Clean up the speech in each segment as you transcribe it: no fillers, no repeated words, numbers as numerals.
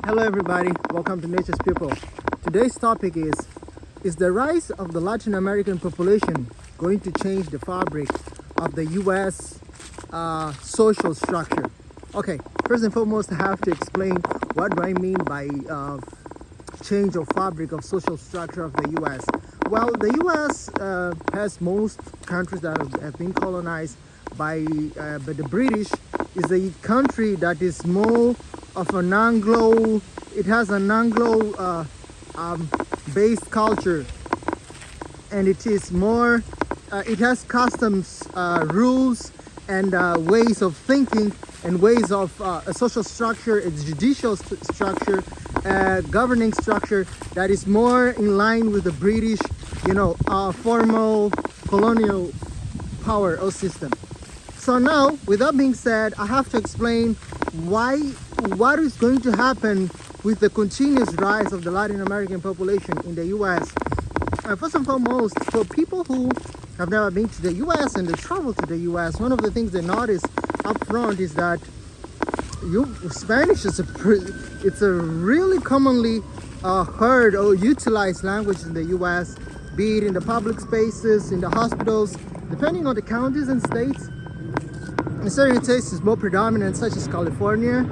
Hello everybody, welcome to Nature's People. Today's topic is the rise of the Latin American population going to change the fabric of the US social structure? Okay, first and foremost I have to explain what do I mean by change of fabric of social structure of the US. Well, the US has most countries that have been colonized by the British. Is a country that is more of an Anglo, it has an Anglo based culture, and it is more, it has customs, rules, and ways of thinking, and ways of a social structure, its judicial structure, governing structure that is more in line with the British, formal colonial power or system. So now, with that being said, I have to explain what is going to happen with the continuous rise of the Latin American population in the US. First and foremost, for people who have never been to the US and they travel to the US, one of the things they notice up front is that Spanish is it's a really commonly heard or utilized language in the US, be it in the public spaces, in the hospitals, depending on the counties and states. In certain states it's more predominant, such as California,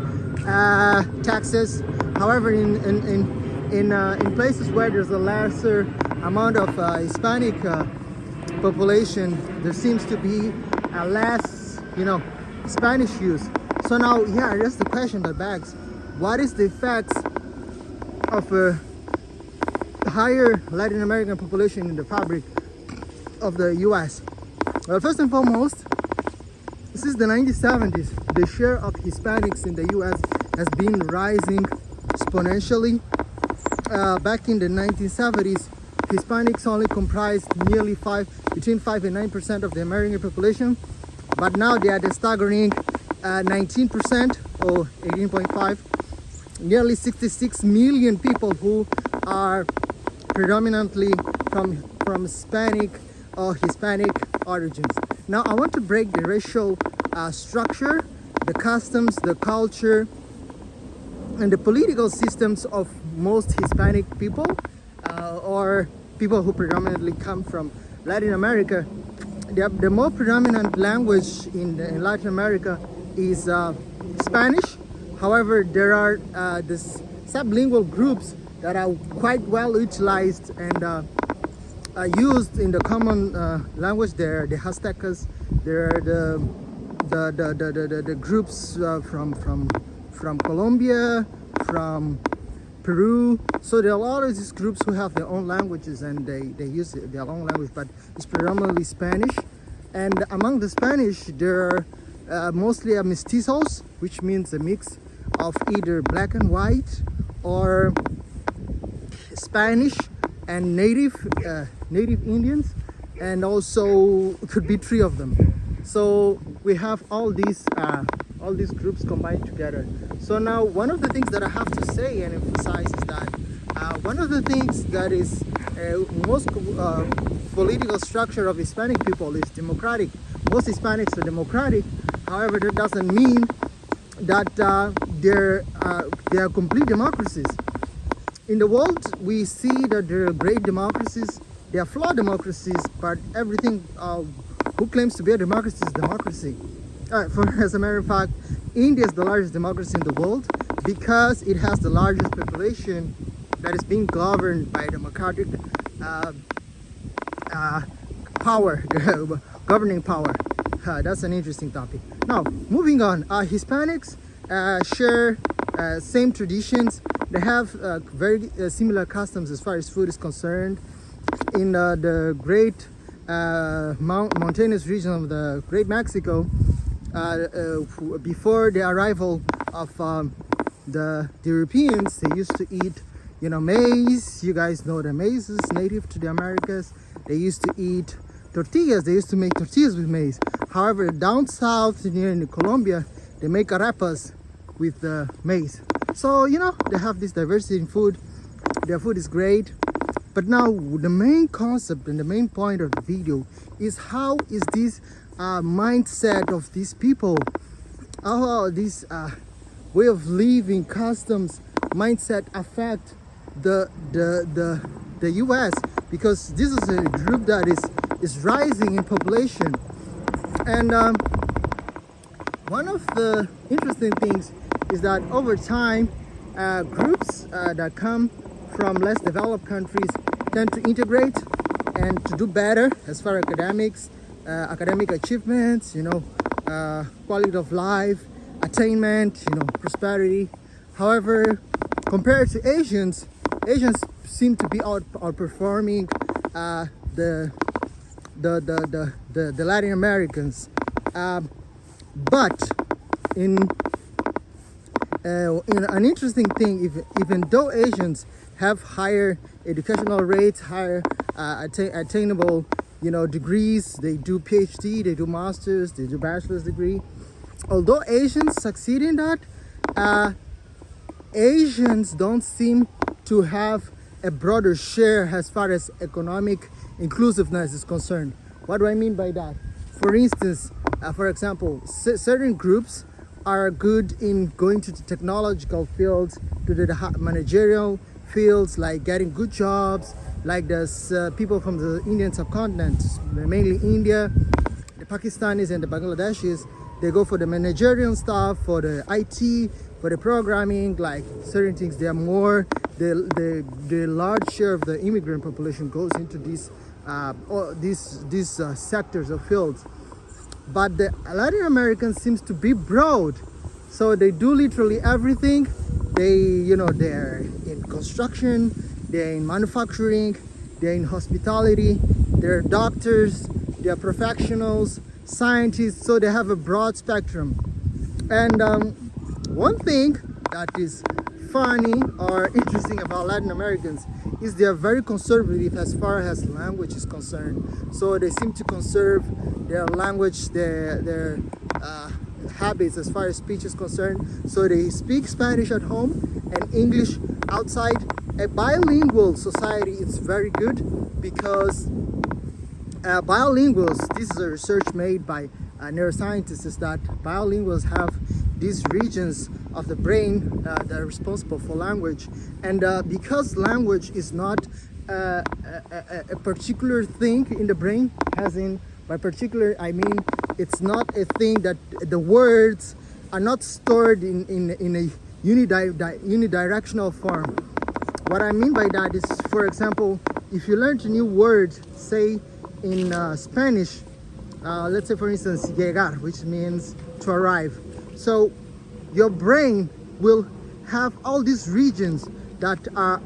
Texas. However, in places where there's a lesser amount of Hispanic population, there seems to be a less, Spanish use. So now, that's the question that begs: what is the effects of a higher Latin American population in the fabric of the U.S.? Well, first and foremost, since the 1970s, the share of Hispanics in the U.S. has been rising exponentially. Back in the 1970s, Hispanics only comprised nearly between 5 and 9% of the American population, but now they are the staggering 19% or 18.5, nearly 66 million people who are predominantly from Hispanic or Hispanic origins. Now I want to break the racial structure, the customs, the culture, and the political systems of most Hispanic people or people who predominantly come from Latin America. The more predominant language in Latin America is Spanish. However, there are these sublingual groups that are quite well utilized and used in the common language. There are the Aztecas, there are the groups from Colombia, from Peru. So there are a lot of these groups who have their own languages and they use their own language, but it's predominantly Spanish. And among the Spanish, there are mostly mestizos, which means a mix of either black and white or Spanish and native Indians, and also could be three of them. So we have all these groups combined together. So now one of the things that I have to say and emphasize is that one of the things that is most political structure of Hispanic people is democratic. Most Hispanics are democratic. However, that doesn't mean that they are complete democracies. In the world, we see that there are great democracies, there are flawed democracies, but everything who claims to be a democracy is democracy. As a matter of fact, India is the largest democracy in the world because it has the largest population that is being governed by democratic power, governing power. That's an interesting topic. Now, moving on, Hispanics share same traditions. They have very similar customs as far as food is concerned. In the great mountainous region of the Great Mexico, before the arrival of the Europeans, they used to eat, maize. You guys know the maize is native to the Americas. They used to eat tortillas. They used to make tortillas with maize. However, down south near in Colombia, they make arepas with the maize. So, they have this diversity in food. Their food is great. But now the main concept and the main point of the video is how is this mindset of these people, how this way of living, customs, mindset affect the US, because this is a group that is rising in population. And one of the interesting things is that over time, groups that come from less developed countries tend to integrate and to do better as far as academics, academic achievements, quality of life, attainment, prosperity. However, compared to Asians seem to be outperforming the Latin Americans. But in an interesting thing, even though Asians have higher educational rates, higher attainable degrees, they do PhD, they do masters, they do bachelor's degree. Although Asians succeed in that, Asians don't seem to have a broader share as far as economic inclusiveness is concerned. What do I mean by that? For instance, for example, certain groups are good in going to the technological fields, to the managerial fields, like getting good jobs, like there's people from the Indian subcontinent, mainly India, the Pakistanis and the Bangladeshis. They go for the managerial stuff, for the IT, for the programming, like certain things. They are more, the large share of the immigrant population goes into these sectors or fields. But the Latin Americans seems to be broad, so they do literally everything. They're in construction, they're in manufacturing, they're in hospitality, they're doctors, they're professionals, scientists, so they have a broad spectrum. And one thing that is funny or interesting about Latin Americans is they are very conservative as far as language is concerned. So they seem to conserve their language, their habits as far as speech is concerned. So they speak Spanish at home and English outside. A bilingual society is very good, because bilinguals, this is a research made by neuroscientists, is that bilinguals have these regions of the brain that are responsible for language. And because language is not a particular thing in the brain, as in, by particular I mean it's not a thing that the words are not stored in a unidirectional form. What I mean by that is, for example, if you learn a new word, say in Spanish, let's say for instance llegar, which means to arrive. So your brain will have all these regions that are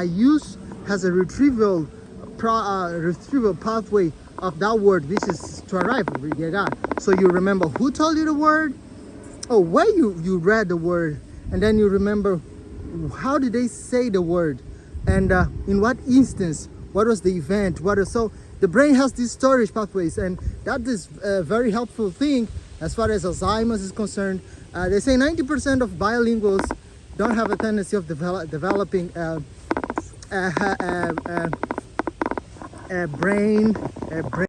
used as a retrieval pathway of that word, which is to arrive, llegar. So you remember who told you the word, or where you read the word, and then you remember how did they say the word, and in what instance, what was the event, so the brain has these storage pathways, and that is a very helpful thing as far as Alzheimer's is concerned. They say 90% of bilinguals don't have a tendency of developing a brain